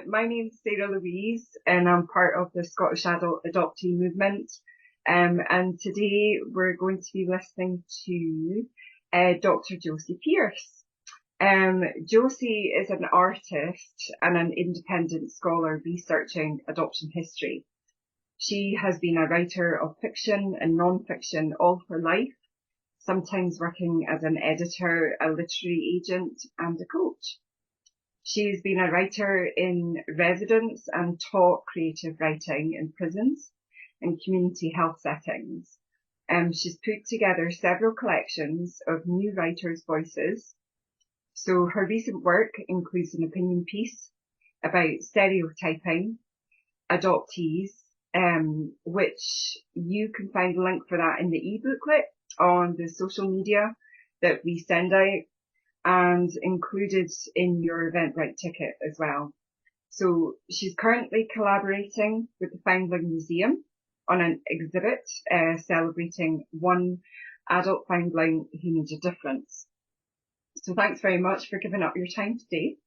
My name's Sarah Louise, and I'm part of the Scottish Adult Adoptee movement. And today we're going to be listening to Dr. Josie Pearse. Josie is an artist and an independent scholar researching adoption history. She has been a writer of fiction and non-fiction all her life, sometimes working as an editor, a literary agent, and a coach. She's been a writer in residence and taught creative writing in prisons and community health settings. She's put together several collections of new writers' voices. So her recent work includes an opinion piece about stereotyping, adoptees, which you can find a link for that in the e-booklet on the social media that we send out, and included in your Eventbrite ticket as well. So she's currently collaborating with the Foundling Museum on an exhibit celebrating one adult foundling who made a difference. So thanks very much for giving up your time today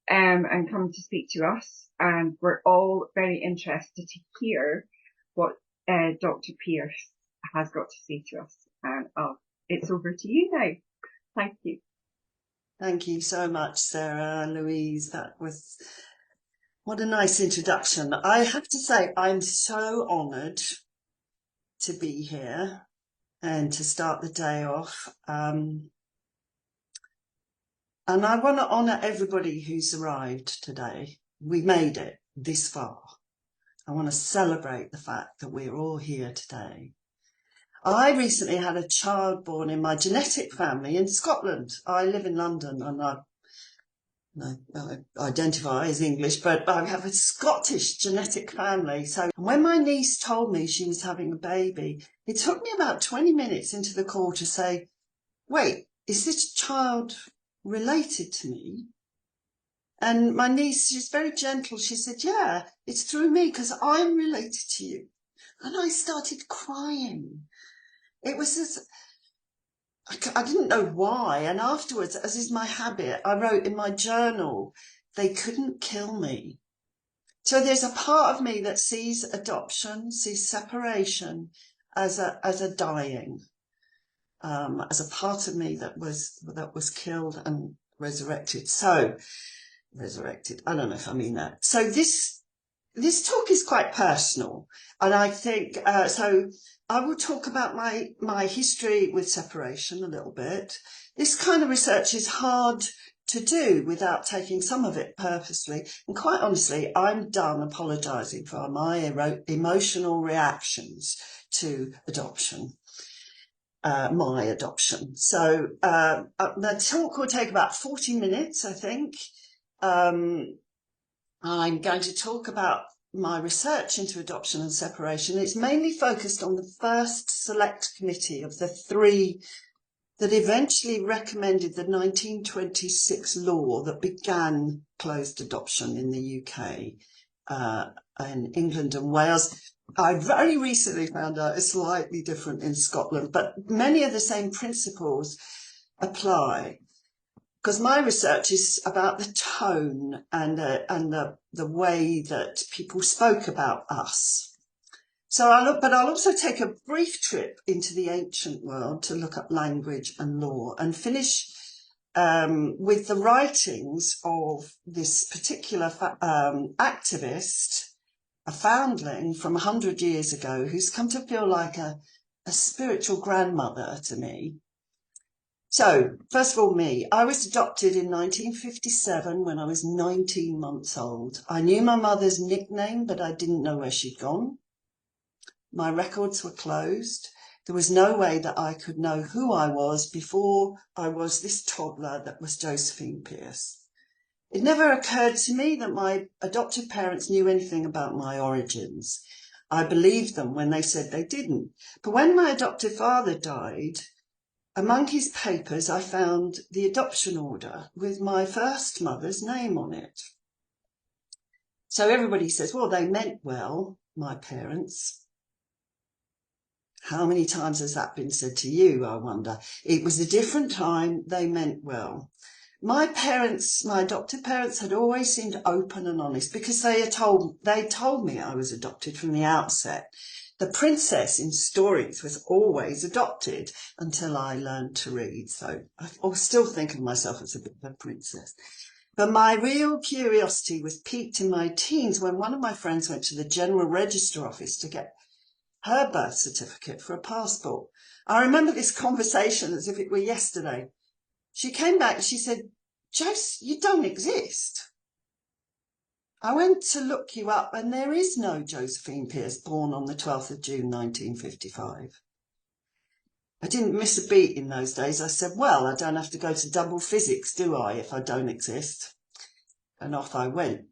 and coming to speak to us. And we're all very interested to hear what Dr. Pearse has got to say to us. And it's over to you now. Thank you. Thank you so much, Sarah Louise. What a nice introduction. I have to say, I'm so honoured to be here and to start the day off. And I want to honour everybody who's arrived today. We made it this far. I want to celebrate the fact that we're all here today. I recently had a child born in my genetic family in Scotland. I live in London and I identify as English, but I have a Scottish genetic family. So when my niece told me she was having a baby, it took me about 20 minutes into the call to say, wait, is this child related to me? And my niece, she's very gentle. She said, yeah, it's through me because I'm related to you. And I started crying. It was just, I didn't know why. And afterwards, as is my habit, I wrote in my journal, they couldn't kill me. So there's a part of me that sees adoption, sees separation as a dying, as a part of me that was killed and resurrected. I don't know if I mean that. So this talk is quite personal, and I think so I will talk about my history with separation a little bit. This kind of research is hard to do without taking some of it purposely, and quite honestly, I'm done apologising for my emotional reactions to adoption. My adoption. So the talk will take about 40 minutes, I think. I'm going to talk about my research into adoption and separation. It's mainly focused on the first select committee of the three that eventually recommended the 1926 law that began closed adoption in the UK, in England and Wales. I very recently found out it's slightly different in Scotland, but many of the same principles apply. Because my research is about the tone and the way that people spoke about us. So I'll also take a brief trip into the ancient world to look at language and law, and finish with the writings of this particular activist, a foundling from 100 years ago, who's come to feel like a spiritual grandmother to me. So, first of all, me. I was adopted in 1957 when I was 19 months old. I knew my mother's nickname, but I didn't know where she'd gone. My records were closed. There was no way that I could know who I was before I was this toddler that was Josephine Pearse. It never occurred to me that my adoptive parents knew anything about my origins. I believed them when they said they didn't. But when my adoptive father died, among his papers, I found the adoption order with my first mother's name on it. So everybody says, well, they meant well, my parents. How many times has that been said to you, I wonder? It was a different time, they meant well. my adopted parents had always seemed open and honest because they told me I was adopted from the outset. The princess in stories was always adopted until I learned to read. So I still think of myself as a bit of a princess. But my real curiosity was piqued in my teens when one of my friends went to the General Register office to get her birth certificate for a passport. I remember this conversation as if it were yesterday. She came back and she said, "Jose, you don't exist. I went to look you up and there is no Josephine Pearse born on the 12th of June 1955. I didn't miss a beat in those days. I said, well, I don't have to go to double physics, do I, if I don't exist? And off I went.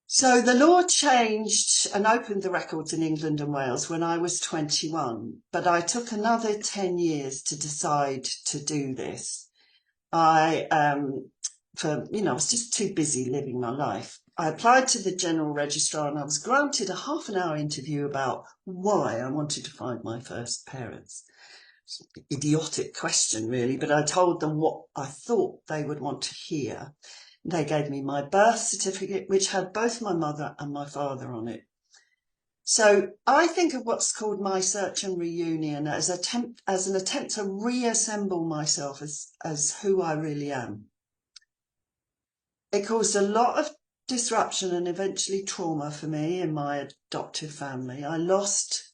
So the law changed and opened the records in England and Wales when I was 21, but I took another 10 years to decide to do this. I was just too busy living my life. I applied to the General Registrar and I was granted a half-an-hour interview about why I wanted to find my first parents. It's an idiotic question, really, but I told them what I thought they would want to hear. They gave me my birth certificate, which had both my mother and my father on it. So I think of what's called my search and reunion as an attempt to reassemble myself as who I really am. It caused a lot of disruption and eventually trauma for me in my adoptive family. I lost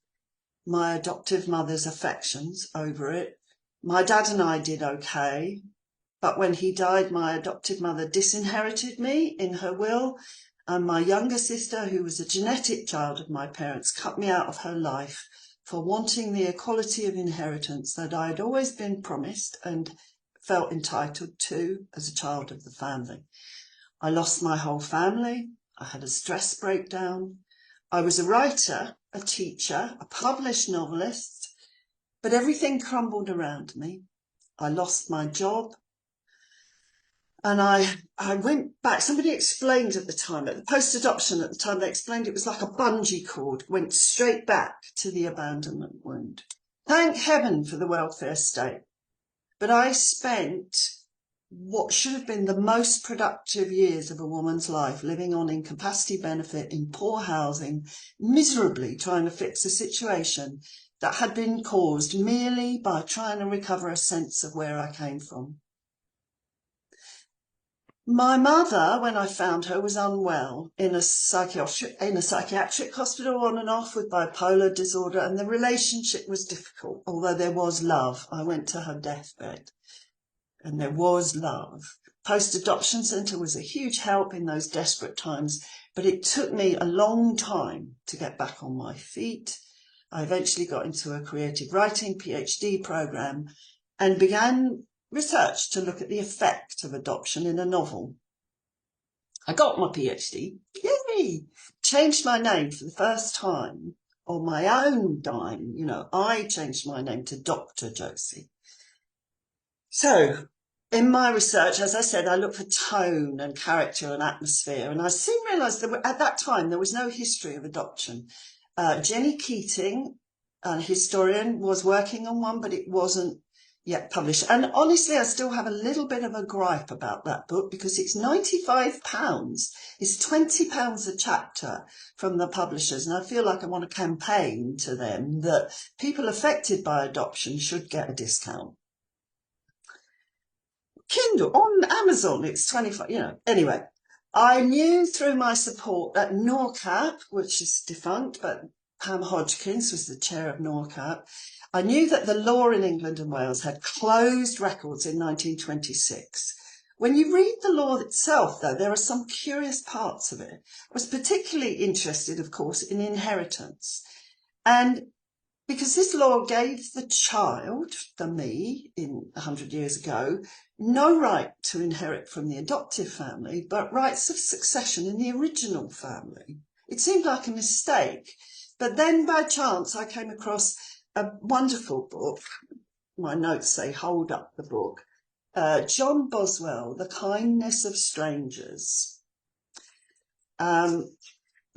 my adoptive mother's affections over it. My dad and I did okay, but when he died, my adoptive mother disinherited me in her will, and my younger sister, who was a genetic child of my parents, cut me out of her life for wanting the equality of inheritance that I had always been promised and felt entitled to as a child of the family. I lost my whole family. I had a stress breakdown. I was a writer, a teacher, a published novelist, but everything crumbled around me. I lost my job. And I went back. Somebody explained at the time, at the post-adoption at the time, they explained it was like a bungee cord, went straight back to the abandonment wound. Thank heaven for the welfare state. But I spent what should have been the most productive years of a woman's life living on incapacity benefit in poor housing, miserably trying to fix a situation that had been caused merely by trying to recover a sense of where I came from. My mother, when I found her, was unwell in a psychiatric hospital on and off with bipolar disorder, and the relationship was difficult, although there was love. I went to her deathbed and there was love. Post-adoption centre was a huge help in those desperate times, but it took me a long time to get back on my feet. I eventually got into a creative writing PhD program and began research to look at the effect of adoption in a novel. I got my PhD, yay! Changed my name for the first time on my own dime. I changed my name to Dr. Josie. So in my research, as I said, I looked for tone and character and atmosphere, and I soon realised that at that time there was no history of adoption. Jenny Keating, a historian, was working on one, but it wasn't yet published. And honestly, I still have a little bit of a gripe about that book because it's £95. It's £20 a chapter from the publishers. And I feel like I want to campaign to them that people affected by adoption should get a discount. Kindle, on Amazon, it's 25, Anyway, I knew through my support at NORCAP, which is defunct, but Pam Hodgkins was the chair of NORCAP. I knew that the law in England and Wales had closed records in 1926. When you read the law itself, though, there are some curious parts of it. I was particularly interested, of course, in inheritance. And because this law gave the child, the me, 100 years ago, no right to inherit from the adoptive family, but rights of succession in the original family. It seemed like a mistake. But then by chance, I came across a wonderful book. My notes say, hold up the book. John Boswell, The Kindness of Strangers. The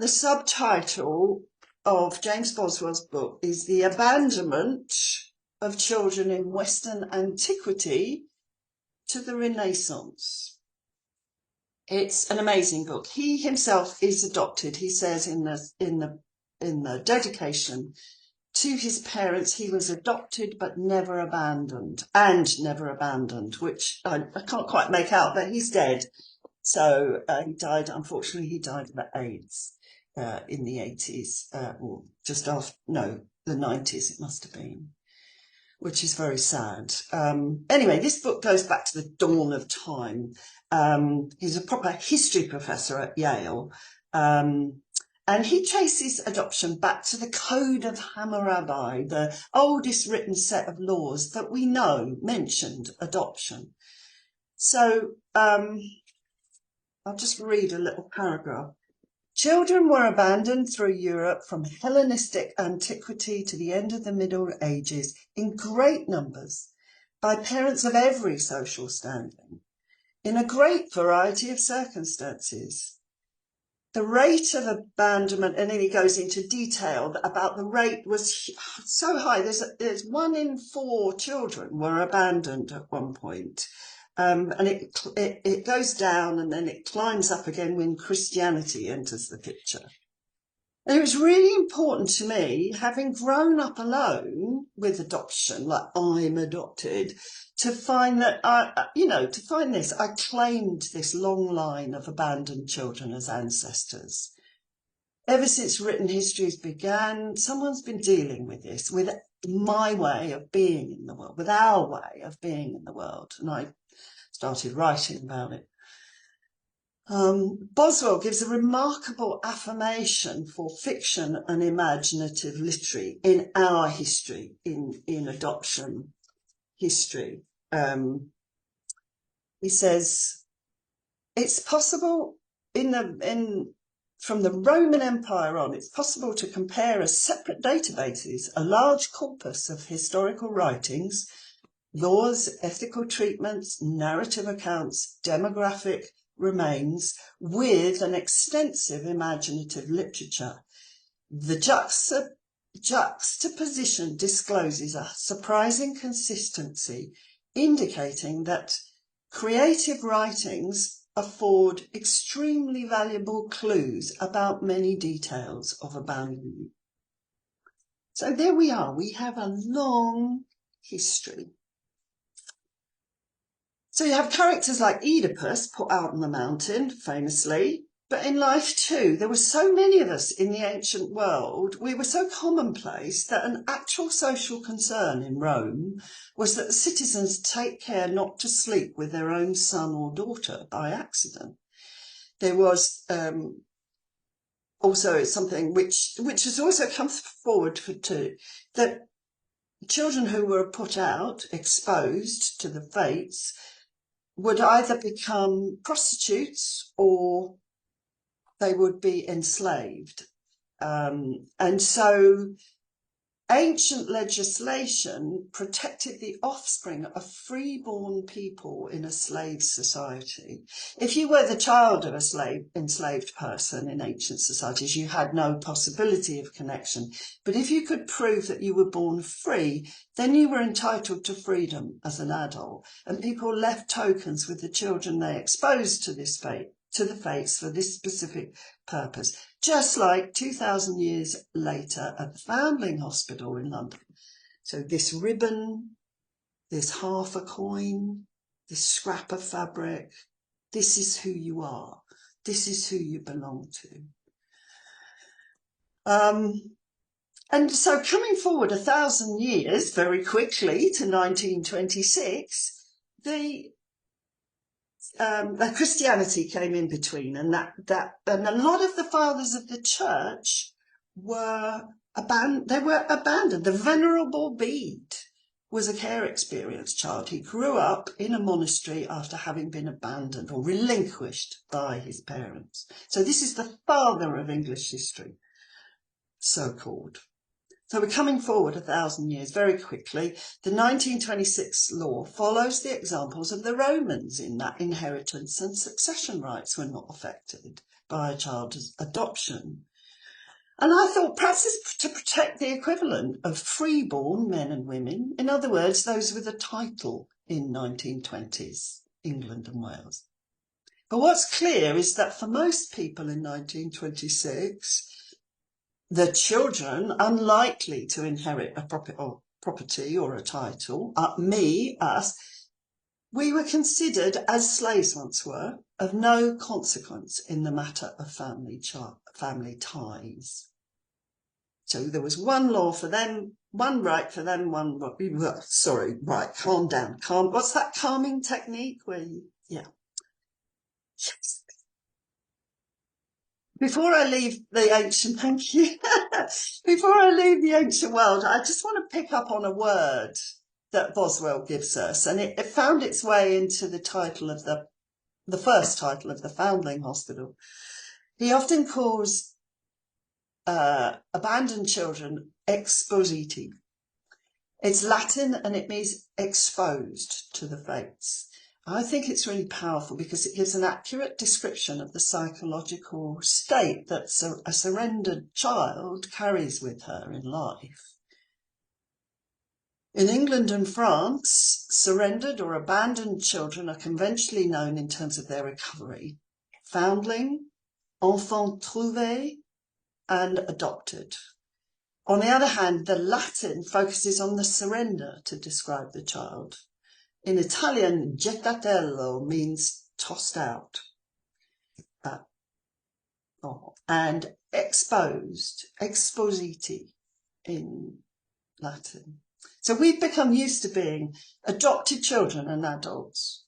subtitle of James Boswell's book is The Abandonment of Children in Western Antiquity to the Renaissance. It's an amazing book. He himself is adopted. He says in the dedication to his parents, he was adopted but never abandoned, which I can't quite make out, but he's dead. So he died, unfortunately, he died of AIDS in the 80s, or just after, no, the 90s it must have been, which is very sad. Anyway, this book goes back to the dawn of time. He's a proper history professor at Yale, and he traces adoption back to the Code of Hammurabi, the oldest written set of laws that we know mentioned adoption. So I'll just read a little paragraph. Children were abandoned through Europe from Hellenistic antiquity to the end of the Middle Ages in great numbers by parents of every social standing in a great variety of circumstances. The rate of abandonment, and then he goes into detail about the rate, was so high. There's 1 in 4 children were abandoned at one point. And it goes down and then it climbs up again when Christianity enters the picture. And it was really important to me, having grown up alone with adoption, like I'm adopted, to find that I claimed this long line of abandoned children as ancestors. Ever since written histories began, someone's been dealing with this, with my way of being in the world, with our way of being in the world. And I started writing about it. Boswell gives a remarkable affirmation for fiction and imaginative literary in our history, in adoption history. He says, it's possible from the Roman Empire on, it's possible to compare as separate databases a large corpus of historical writings, laws, ethical treatments, narrative accounts, demographic remains, with an extensive imaginative literature. The juxtaposition discloses a surprising consistency, indicating that creative writings afford extremely valuable clues about many details of abandonment. So there we are. We have a long history. So you have characters like Oedipus put out on the mountain, famously, but in life too, there were so many of us in the ancient world, we were so commonplace that an actual social concern in Rome was that the citizens take care not to sleep with their own son or daughter by accident. There was also something which has also come forward that children who were put out, exposed to the fates, would either become prostitutes or they would be enslaved. And so ancient legislation protected the offspring of freeborn people in a slave society. If you were the child of a enslaved person in ancient societies, you had no possibility of connection. But if you could prove that you were born free, then you were entitled to freedom as an adult. And people left tokens with the children they exposed to this fate, to the fates for this specific purpose, just like 2,000 years later at the Foundling Hospital in London. So this ribbon, this half a coin, this scrap of fabric, this is who you are. This is who you belong to. And so coming forward 1,000 years very quickly to 1926, Christianity came in between, and and a lot of the fathers of the church were abandoned. The Venerable Bede was a care experience child. He grew up in a monastery after having been abandoned or relinquished by his parents. So this is the father of English history, so-called. So we're coming forward 1,000 years very quickly. The 1926 law follows the examples of the Romans in that inheritance and succession rights were not affected by a child's adoption. And I thought perhaps it's to protect the equivalent of freeborn men and women, in other words, those with a title in 1920s England and Wales. But what's clear is that for most people in 1926, the children unlikely to inherit a property or a title, us, we were considered, as slaves once were, of no consequence in the matter of family ties. So there was one law for them, one right for them, right, calm down. What's that calming technique where yeah. Yes. Before I leave the ancient, thank you. Before I leave the ancient world, I just want to pick up on a word that Boswell gives us, and it found its way into the title of the first title of the Foundling Hospital. He often calls abandoned children expositi. It's Latin and it means exposed to the fates. I think it's really powerful because it gives an accurate description of the psychological state that a surrendered child carries with her in life. In England and France, surrendered or abandoned children are conventionally known in terms of their recovery: foundling, enfant trouvé, and adopted. On the other hand, the Latin focuses on the surrender to describe the child. In Italian, gettatello means tossed out. And exposed, expositi in Latin. So we've become used to being adopted children and adults.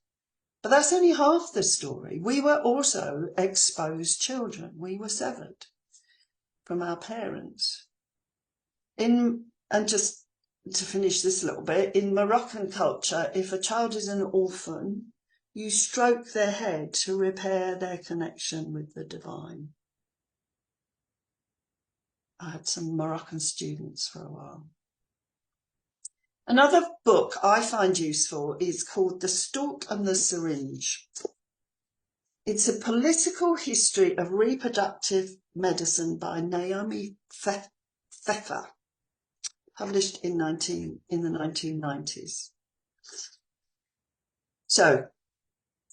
But that's only half the story. We were also exposed children. We were severed from our parents. And just to finish this a little bit, in Moroccan culture, if a child is an orphan, you stroke their head to repair their connection with the divine. I had some Moroccan students for a while. Another book I find useful is called The Stork and the Syringe. It's a political history of reproductive medicine by Naomi Pfeffer, published in the 1990s. So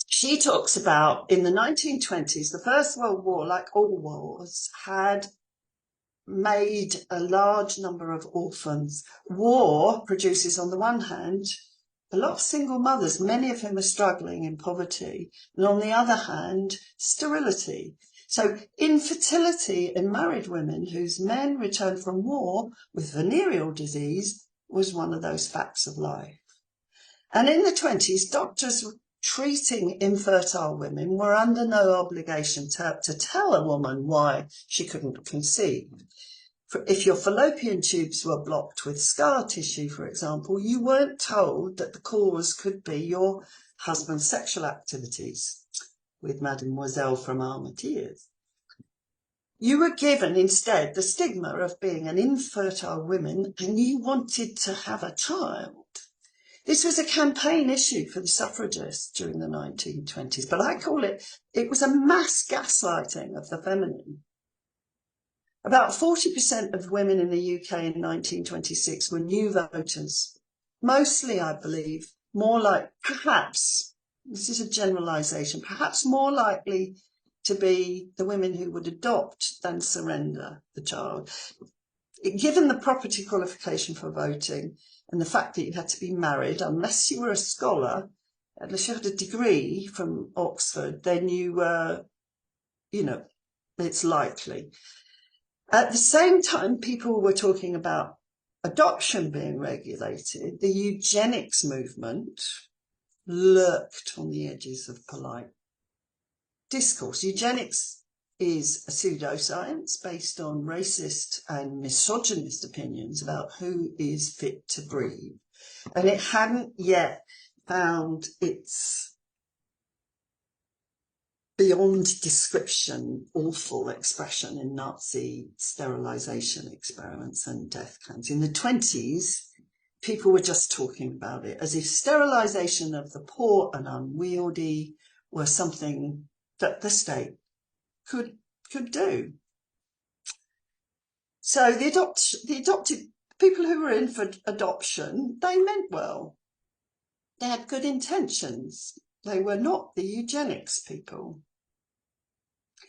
she talks about, in the 1920s, the First World War, like all wars, had made a large number of orphans. War produces, on the one hand, a lot of single mothers, many of whom are struggling in poverty, and on the other hand, sterility. So infertility in married women whose men returned from war with venereal disease was one of those facts of life. And in the 20s, doctors treating infertile women were under no obligation to tell a woman why she couldn't conceive. If your fallopian tubes were blocked with scar tissue, for example, you weren't told that the cause could be your husband's sexual activities, with Mademoiselle from Armentières. You were given instead the stigma of being an infertile woman and you wanted to have a child. This was a campaign issue for the suffragists during the 1920s, but I call it was a mass gaslighting of the feminine. About 40% of women in the UK in 1926 were new voters. Mostly, I believe, more like, perhaps, this is a generalisation, perhaps more likely to be the women who would adopt than surrender the child. Given the property qualification for voting and the fact that you had to be married, unless you were a scholar, unless you had a degree from Oxford, then you were, it's likely. At the same time, people were talking about adoption being regulated. The eugenics movement lurked on the edges of polite discourse. Eugenics is a pseudoscience based on racist and misogynist opinions about who is fit to breed. And it hadn't yet found its beyond description, awful expression in Nazi sterilisation experiments and death camps. In the 20s, people were just talking about it as if sterilisation of the poor and unwieldy were something that the state could do. So the adopted people who were in for adoption, they meant well. They had good intentions. They were not the eugenics people.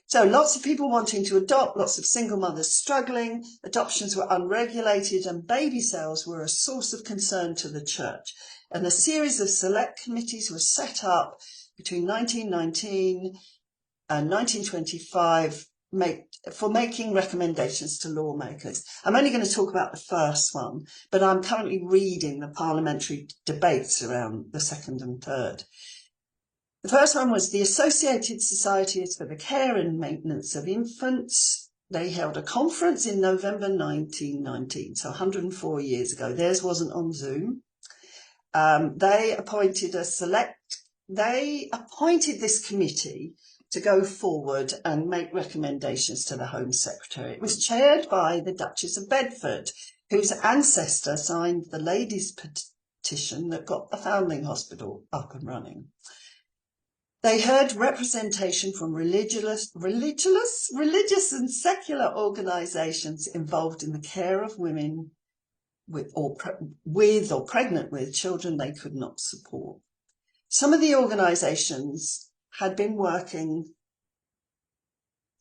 So lots of people wanting to adopt, lots of single mothers struggling, adoptions were unregulated, and baby sales were a source of concern to the church. And a series of select committees were set up between 1919 and 1925 for making recommendations to lawmakers. I'm only going to talk about the first one, but I'm currently reading the parliamentary debates around the second and third. The first one was the Associated Societies for the Care and Maintenance of Infants. They held a conference in November 1919, so 104 years ago. Theirs wasn't on Zoom. They appointed this committee to go forward and make recommendations to the Home Secretary. It was chaired by the Duchess of Bedford, whose ancestor signed the ladies' petition that got the Foundling Hospital up and running. They heard representation from religious and secular organisations involved in the care of women with or pregnant with children they could not support. Some of the organisations had been working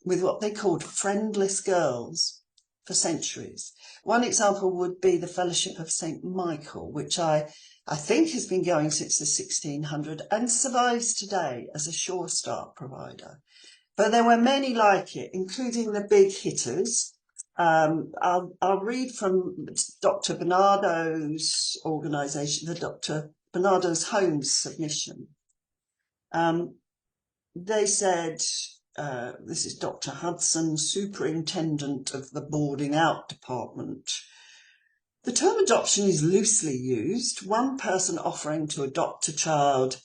with what they called friendless girls for centuries. One example would be the Fellowship of St. Michael, which I think has been going since the 1600s and survives today as a Sure Start provider. But there were many like it, including the big hitters. I'll read from Dr. Bernardo's organisation, the Dr. Bernardo's Homes submission. They said, this is Dr. Hudson, Superintendent of the Boarding Out Department. The term adoption is loosely used. One person offering to adopt a child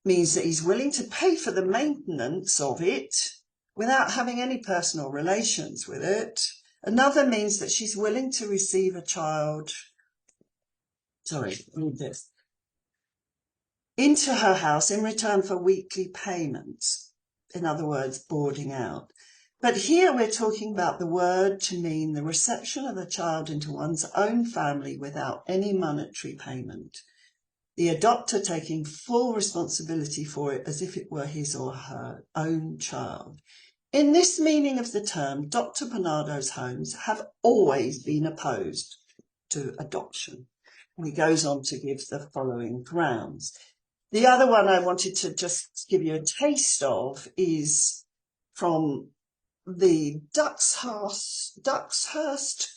means that he's willing to pay for the maintenance of it without having any personal relations with it. Another means that she's willing to receive a child, read this, into her house in return for weekly payments. In other words, boarding out. But here we're talking about the word to mean the reception of a child into one's own family without any monetary payment. The adopter taking full responsibility for it as if it were his or her own child. In this meaning of the term, Dr. Bernardo's Homes have always been opposed to adoption. And he goes on to give the following grounds. The other one I wanted to just give you a taste of is from the Duxhurst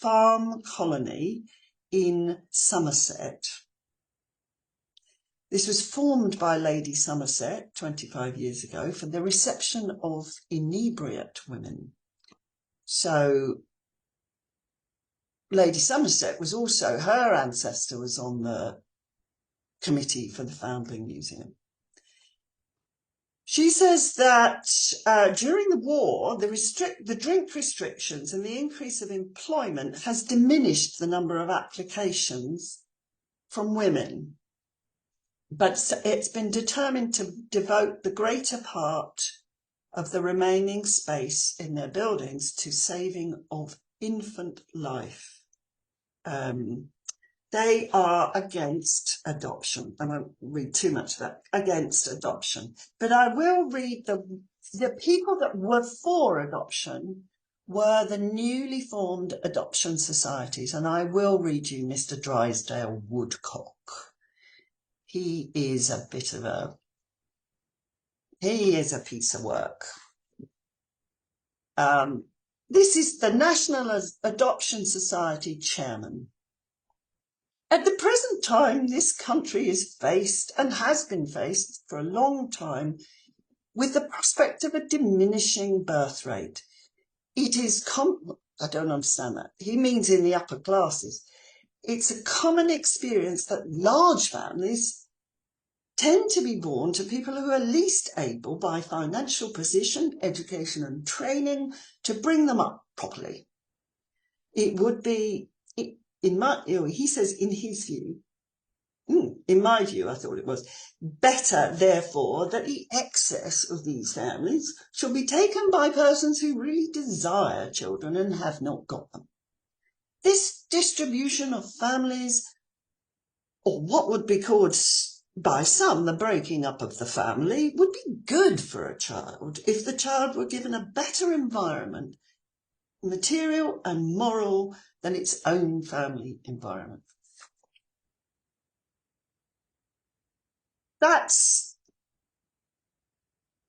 Farm Colony in Somerset. This was formed by Lady Somerset 25 years ago for the reception of inebriate women. So Lady Somerset was also, her ancestor was on the committee for the Foundling Museum. She says that during the war, the drink restrictions and the increase of employment has diminished the number of applications from women. But it's been determined to devote the greater part of the remaining space in their buildings to saving of infant life. They are against adoption. I won't read too much of that, against adoption. But I will read the people that were for adoption were the newly formed adoption societies. And I will read you Mr. Drysdale Woodcock. He is a piece of work. This is the National Adoption Society chairman. At the present time, this country is faced and has been faced for a long time with the prospect of a diminishing birth rate. It is I don't understand that. He means in the upper classes. It's a common experience that large families tend to be born to people who are least able by financial position, education and training to bring them up properly. It would be, he says in his view, in my view, I thought it was better, therefore, that the excess of these families should be taken by persons who really desire children and have not got them. This distribution of families, or what would be called by some the breaking up of the family, would be good for a child if the child were given a better environment, material and moral, than its own family environment.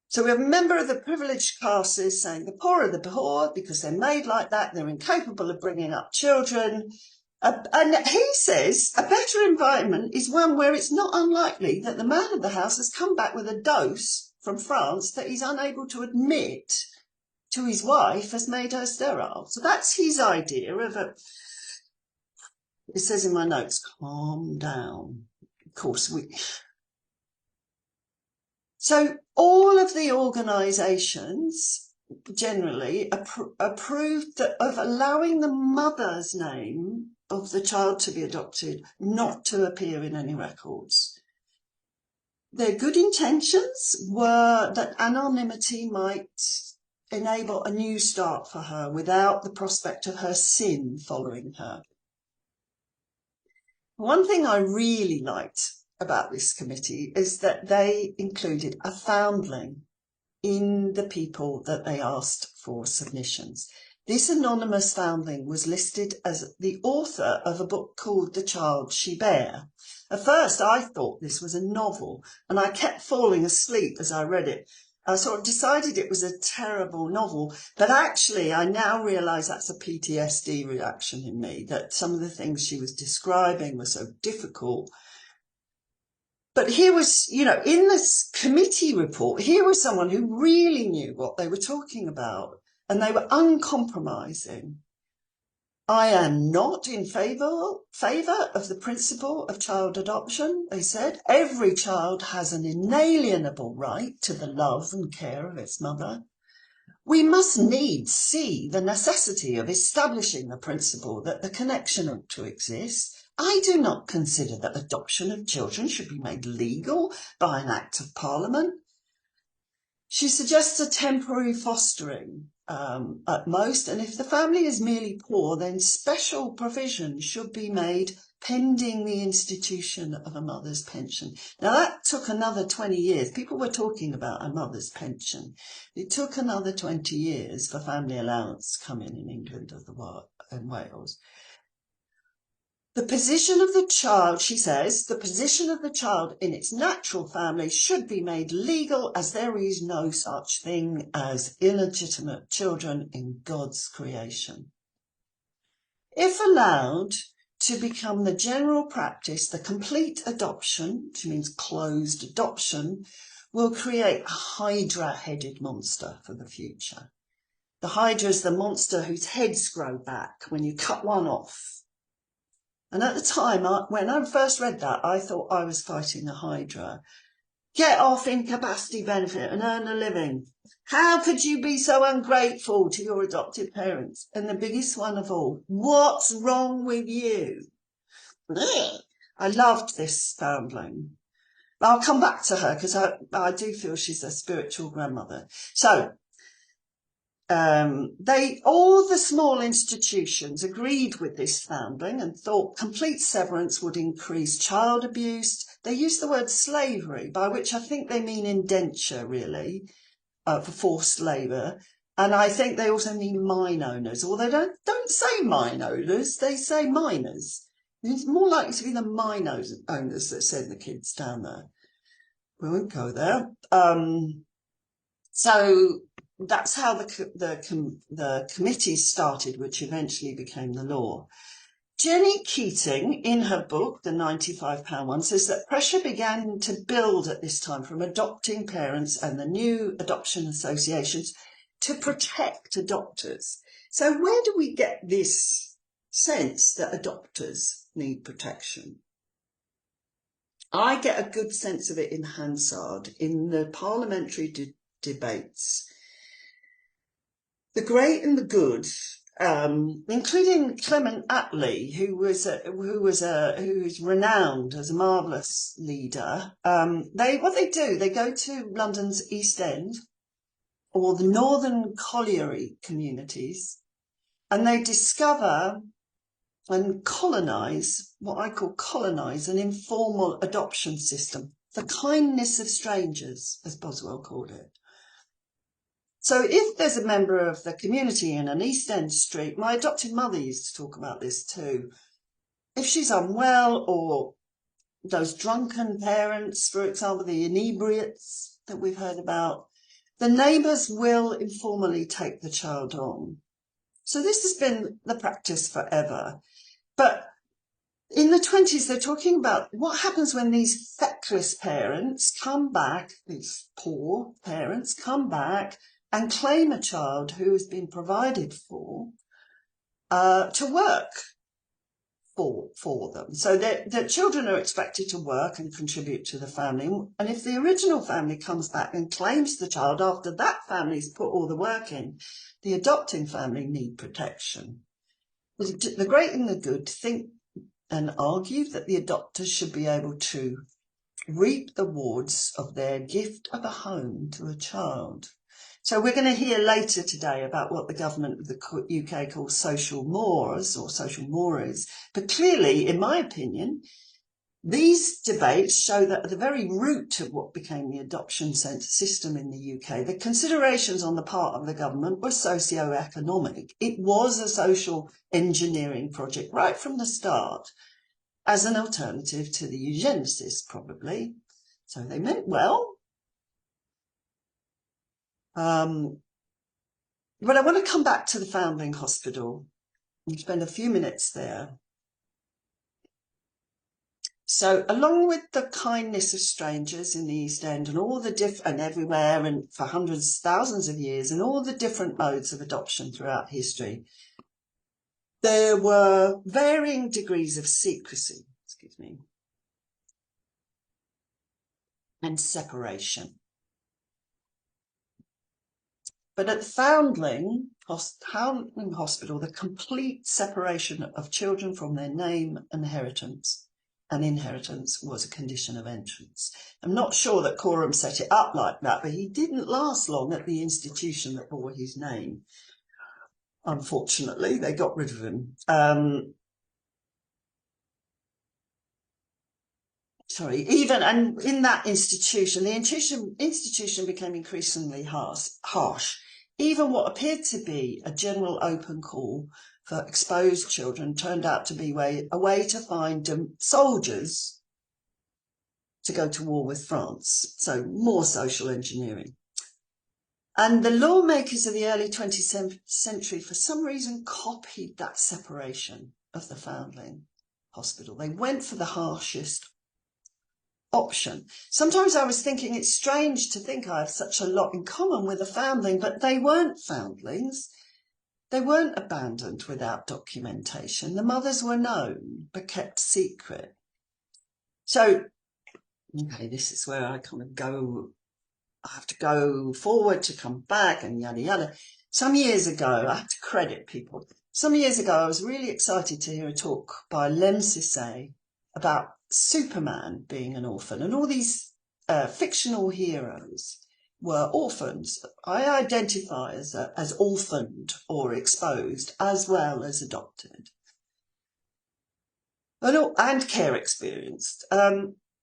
So we have a member of the privileged classes saying the poor are the poor because they're made like that, they're incapable of bringing up children. And he says a better environment is one where it's not unlikely that the man of the house has come back with a dose from France that he's unable to admit to his wife has made her sterile. So that's his idea of it says in my notes, calm down. Of course, so all of the organisations generally approved of allowing the mother's name of the child to be adopted not to appear in any records. Their good intentions were that anonymity might enable a new start for her without the prospect of her sin following her. One thing I really liked about this committee is that they included a foundling in the people that they asked for submissions. This anonymous foundling was listed as the author of a book called The Child She Bare. At first I thought this was a novel and I kept falling asleep as I read it. I sort of decided it was a terrible novel, but actually I now realise that's a PTSD reaction in me, that some of the things she was describing were so difficult. But here was, in this committee report, here was someone who really knew what they were talking about, and they were uncompromising. I am not in favour of the principle of child adoption, they said. Every child has an inalienable right to the love and care of its mother. We must needs see the necessity of establishing the principle that the connection ought to exist. I do not consider that adoption of children should be made legal by an act of parliament. She suggests a temporary fostering at most, and if the family is merely poor, then special provision should be made pending the institution of a mother's pension. Now that took another 20 years. People were talking about a mother's pension. It took another 20 years for family allowance to come in England and Wales. The position of the child, she says, the position of the child in its natural family should be made legal, as there is no such thing as illegitimate children in God's creation. If allowed to become the general practice, the complete adoption, which means closed adoption, will create a hydra-headed monster for the future. The hydra is the monster whose heads grow back when you cut one off. And at the time, when I first read that, I thought I was fighting a hydra. Get off incapacity benefit and earn a living. How could you be so ungrateful to your adopted parents? And the biggest one of all, what's wrong with you? I loved this foundling. I'll come back to her because I do feel she's a spiritual grandmother. So all the small institutions agreed with this foundling and thought complete severance would increase child abuse. They used the word slavery, by which I think they mean indenture, really, for forced labour. And I think they also mean mine owners, or they don't say mine owners, they say miners. It's more likely to be the mine owners that send the kids down there. We won't go there. So that's how the committee started, which eventually became the law. Jenny Keating, in her book, the £95 one, says that pressure began to build at this time from adopting parents and the new adoption associations to protect adopters. So where do we get this sense that adopters need protection? I get a good sense of it in Hansard, in the parliamentary debates. The great and the good, including Clement Attlee, who is renowned as a marvellous leader. What they do, they go to London's East End or the northern colliery communities, and they discover and colonise, what I call colonise, an informal adoption system, the kindness of strangers, as Boswell called it. So if there's a member of the community in an East End street, my adopted mother used to talk about this too, if she's unwell, or those drunken parents, for example, the inebriates that we've heard about, the neighbours will informally take the child on. So this has been the practice forever. But in the 20s, they're talking about what happens when these feckless parents come back, these poor parents come back and claim a child who has been provided for to work for them. So the children are expected to work and contribute to the family. And if the original family comes back and claims the child after that family's put all the work in, the adopting family need protection. The great and the good think and argue that the adopters should be able to reap the rewards of their gift of a home to a child. So we're going to hear later today about what the government of the UK calls social mores or social mores. But clearly, in my opinion, these debates show that at the very root of what became the adoption system in the UK, the considerations on the part of the government were socio-economic. It was a social engineering project right from the start, as an alternative to the eugenicists, probably. So they meant well. But I want to come back to the Foundling Hospital and spend a few minutes there. So along with the kindness of strangers in the East End and all the and everywhere and for hundreds, thousands of years, and all the different modes of adoption throughout history, there were varying degrees of secrecy, and separation. But at Foundling Hospital, the complete separation of children from their name and inheritance was a condition of entrance. I'm not sure that Coram set it up like that, but he didn't last long at the institution that bore his name. Unfortunately, they got rid of him. And in that institution, the institution became increasingly harsh. Even what appeared to be a general open call for exposed children turned out to be a way to find soldiers to go to war with France. So more social engineering. And the lawmakers of the early 20th century, for some reason, copied that separation of the Foundling Hospital. They went for the harshest option. Sometimes I was thinking it's strange to think I have such a lot in common with a foundling, but they weren't foundlings. They weren't abandoned without documentation. The mothers were known, but kept secret. So, okay, this is where I kind of go, I have to go forward to come back and yada yada. Some years ago, I have to credit people. Some years ago, I was really excited to hear a talk by Lem Sissay about Superman being an orphan, and all these fictional heroes were orphans. I identify as orphaned or exposed as well as adopted, and care experienced.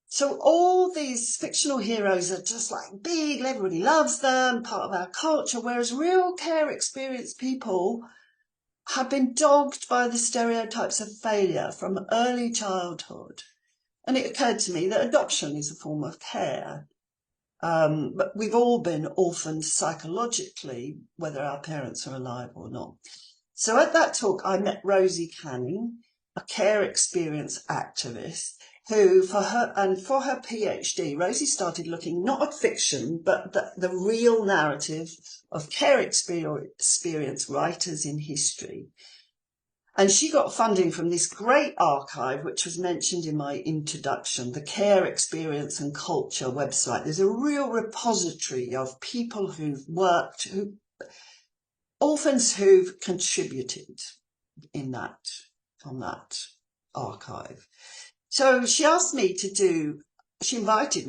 So all these fictional heroes are just like big, everybody loves them, part of our culture, whereas real care experienced people have been dogged by the stereotypes of failure from early childhood. And it occurred to me that adoption is a form of care. But we've all been orphaned psychologically, whether our parents are alive or not. So at that talk, I met Rosie Canning, a care experience activist, who for her PhD, Rosie started looking not at fiction, but the real narrative of care experience writers in history. And she got funding from this great archive, which was mentioned in my introduction, the Care Experience and Culture website. There's a real repository of people who've worked, orphans who've contributed on that archive. So she invited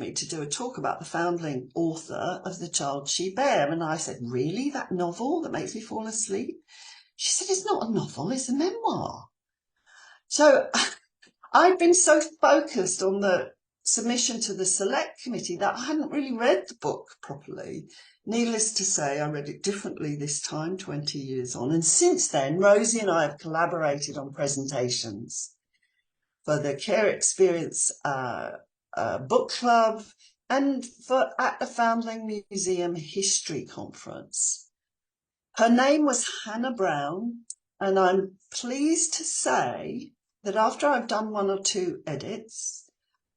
me to do a talk about the foundling author of The Child She Bare. And I said, really? That novel that makes me fall asleep? She said, it's not a novel, it's a memoir. So I'd been so focused on the submission to the select committee that I hadn't really read the book properly. Needless to say, I read it differently this time, 20 years on. And since then, Rosie and I have collaborated on presentations for the Care Experience book club and at the Foundling Museum History Conference. Her name was Hannah Brown, and I'm pleased to say that after I've done one or two edits,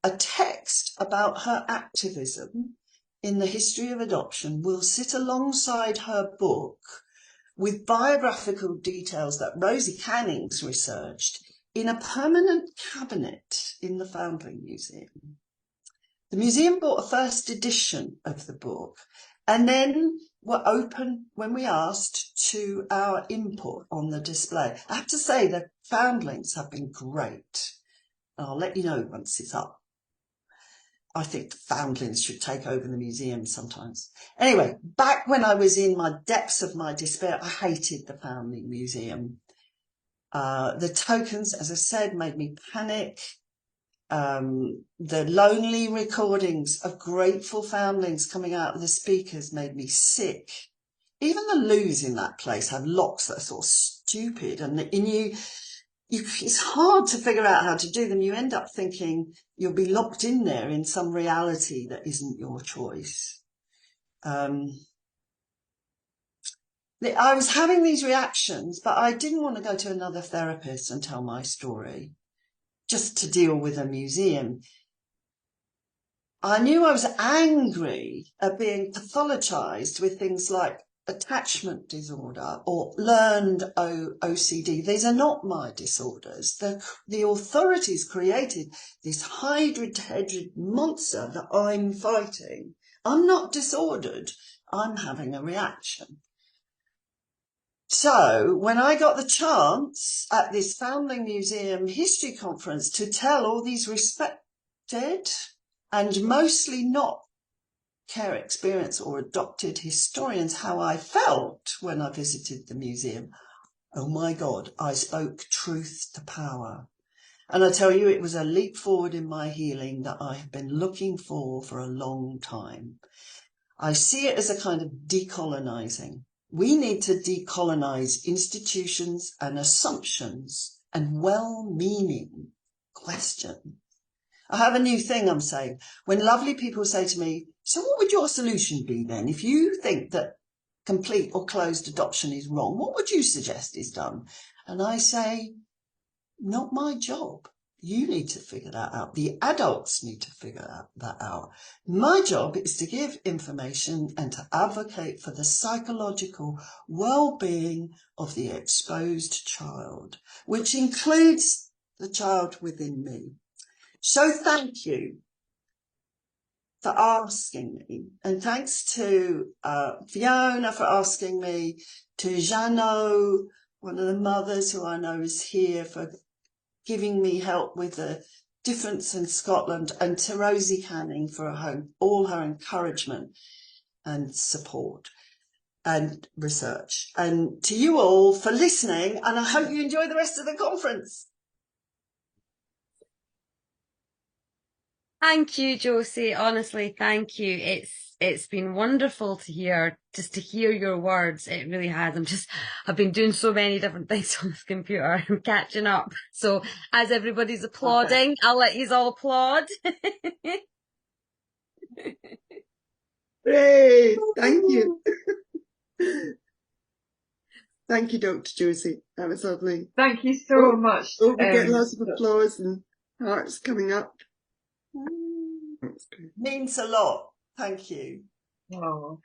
a text about her activism in the history of adoption will sit alongside her book with biographical details that Rosie Canning's researched in a permanent cabinet in the Foundling Museum. The museum bought a first edition of the book and then were open when we asked to our input on the display. I have to say the Foundlings have been great. I'll let you know once it's up. I think the Foundlings should take over the museum sometimes. Anyway, back when I was in my depths of my despair, I hated the Foundling Museum. The tokens, as I said, made me panic. The lonely recordings of grateful foundlings coming out of the speakers made me sick. Even the loos in that place have locks that are sort of stupid, and it's hard to figure out how to do them. You end up thinking you'll be locked in there in some reality that isn't your choice. I was having these reactions, but I didn't want to go to another therapist and tell my story just to deal with a museum. I knew I was angry at being pathologized with things like attachment disorder or learned OCD. These are not my disorders. The authorities created this hydra-headed monster that I'm fighting. I'm not disordered. I'm having a reaction. So when I got the chance at this Foundling Museum History Conference to tell all these respected and mostly not care experience or adopted historians how I felt when I visited the museum, oh my God, I spoke truth to power. And I tell you, it was a leap forward in my healing that I have been looking for a long time. I see it as a kind of decolonizing. We need to decolonize institutions and assumptions and well-meaning question. I have a new thing I'm saying. When lovely people say to me, so what would your solution be then? If you think that complete or closed adoption is wrong, what would you suggest is done? And I say, not my job. You need to figure that out. The adults need to figure that out. My job is to give information and to advocate for the psychological well-being of the exposed child, which includes the child within me. So thank you for asking me, and thanks to Fiona for asking me, to Jeannot, one of the mothers who I know is here, for giving me help with the difference in Scotland, and to Rosie Canning for all her encouragement and support and research, and to you all for listening, and I hope you enjoy the rest of the conference. Thank you, Josie. Honestly, thank you. It's been wonderful to hear your words. It really has. I've been doing so many different things on this computer. I'm catching up. So as everybody's applauding, okay, I'll let you all applaud. Great, thank you. Thank you, Dr. Josie. That was lovely. Thank you so much. Oh, we get lots of applause and hearts coming up. Means a lot. Thank you. Oh,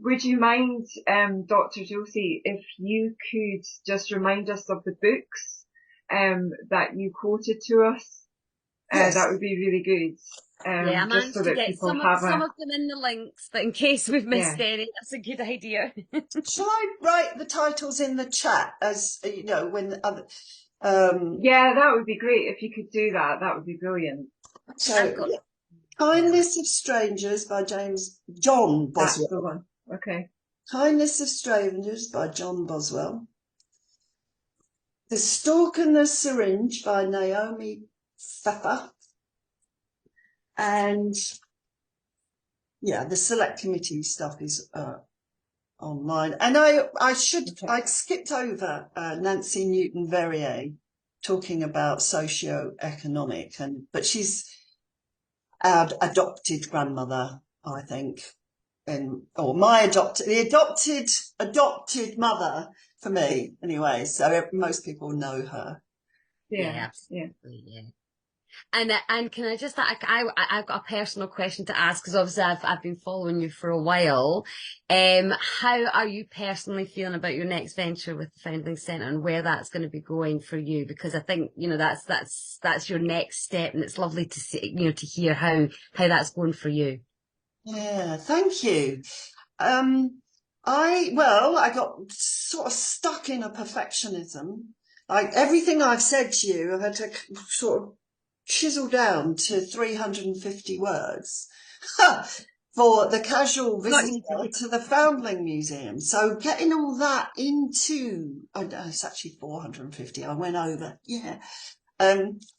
would you mind, Dr. Josie, if you could just remind us of the books that you quoted to us? Yes. That would be really good. Yeah, I managed to get some of them in the links, but in case we've missed any, that's a good idea. Shall I write the titles in the chat as you know when other? Yeah, that would be great if you could do that. That would be brilliant. So, Kindness of Strangers by John Boswell. That's the one. Okay. Kindness of Strangers by John Boswell. The Stork and the Syringe by Naomi Pfeffer. And yeah, the select committee stuff is online. And I'd skipped over Nancy Newton-Verrier talking about socio-economic, but she's our adopted grandmother, I think, or the adopted mother for me anyway. So most people know her. Yeah. Absolutely, yeah. And can I just, I've got a personal question to ask, because obviously I've been following you for a while. How are you personally feeling about your next venture with the Foundling Centre and where that's going to be going for you? Because I think, that's your next step, and it's lovely to see, to hear how that's going for you. Yeah, thank you. I got sort of stuck in a perfectionism. Like everything I've said to you, I've had to sort of chisel down to 350 words for the casual visitor to the Foundling Museum. So getting all that into, it's actually 450. I went over. Yeah. Thanks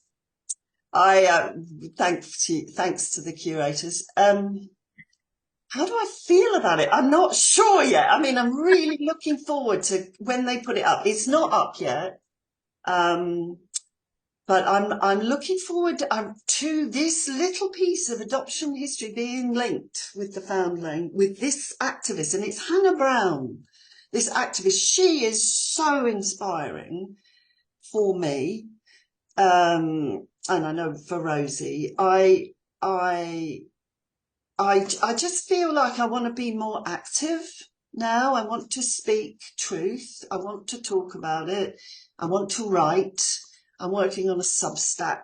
to the curators. How do I feel about it? I'm not sure yet. I mean, I'm really looking forward to when they put it up. It's not up yet. But I'm looking forward to this little piece of adoption history being linked with the Foundling, with this activist, and it's Hannah Brown, this activist. She is so inspiring for me, and I know for Rosie. I just feel like I want to be more active now. I want to speak truth. I want to talk about it. I want to write. I'm working on a Substack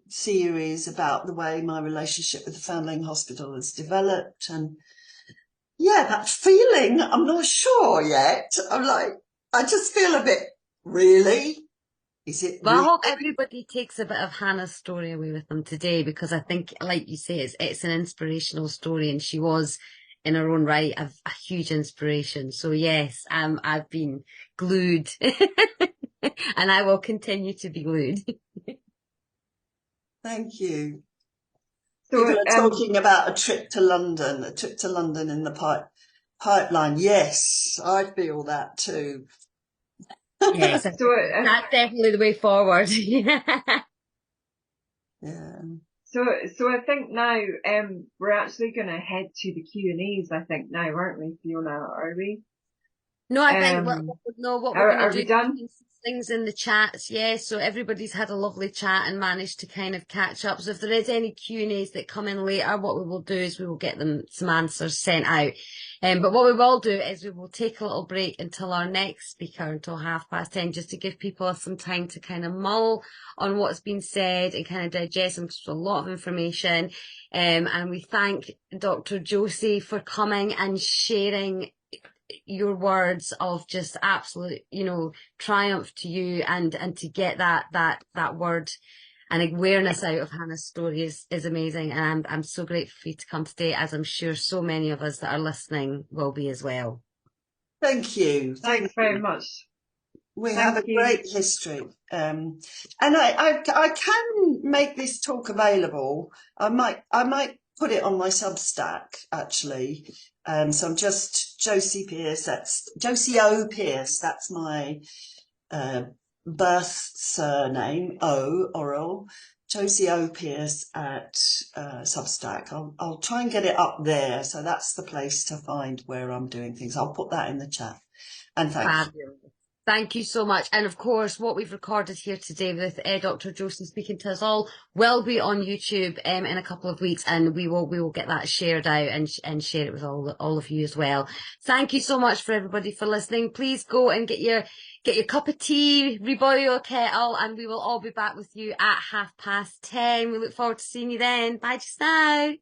series about the way my relationship with the Foundling Hospital has developed. And yeah, that feeling, I'm not sure yet. I just feel a bit, really? Is it Well, really? I hope everybody takes a bit of Hannah's story away with them today, because I think, like you say, it's an inspirational story, and she was, in her own right, a huge inspiration. So yes, I've been glued, and I will continue to be glued. Thank you. So, People are talking about a trip to London in the pipeline. Yes, I feel that too. Yes, that's definitely the way forward. Yeah. So I think now, we're actually going to head to the Q&As, I think now, aren't we, Fiona? Are we? No, I think what we're going to do we done? is things in the chats. Yeah, so everybody's had a lovely chat and managed to kind of catch up. So if there is any Q&As that come in later, what we will do is we will get them some answers sent out. But what we will do is we will take a little break until our next speaker, until 10:30, just to give people some time to kind of mull on what's been said and kind of digest them, because there's a lot of information. And we thank Dr. Josie for coming and sharing your words of just absolute, triumph to you, and to get that word and awareness out of Hannah's story is amazing. And I'm so grateful for you to come today, as I'm sure so many of us that are listening will be as well. Thank you. Thanks very much. We have a great history. And I can make this talk available. I might put it on my Substack, actually. So I'm just Josie Pearse. That's Josie O. Pearse. That's my birth surname, O, oral. Josie O. Pearse at Substack. I'll try and get it up there. So that's the place to find where I'm doing things. I'll put that in the chat. And thank you. Thank you so much. And of course, what we've recorded here today with Dr. Josie speaking to us all will be on YouTube in a couple of weeks, and we will get that shared out and share it with all of you as well. Thank you so much for everybody for listening. Please go and get your cup of tea, reboil your kettle, and we will all be back with you at 10:30. We look forward to seeing you then. Bye just now.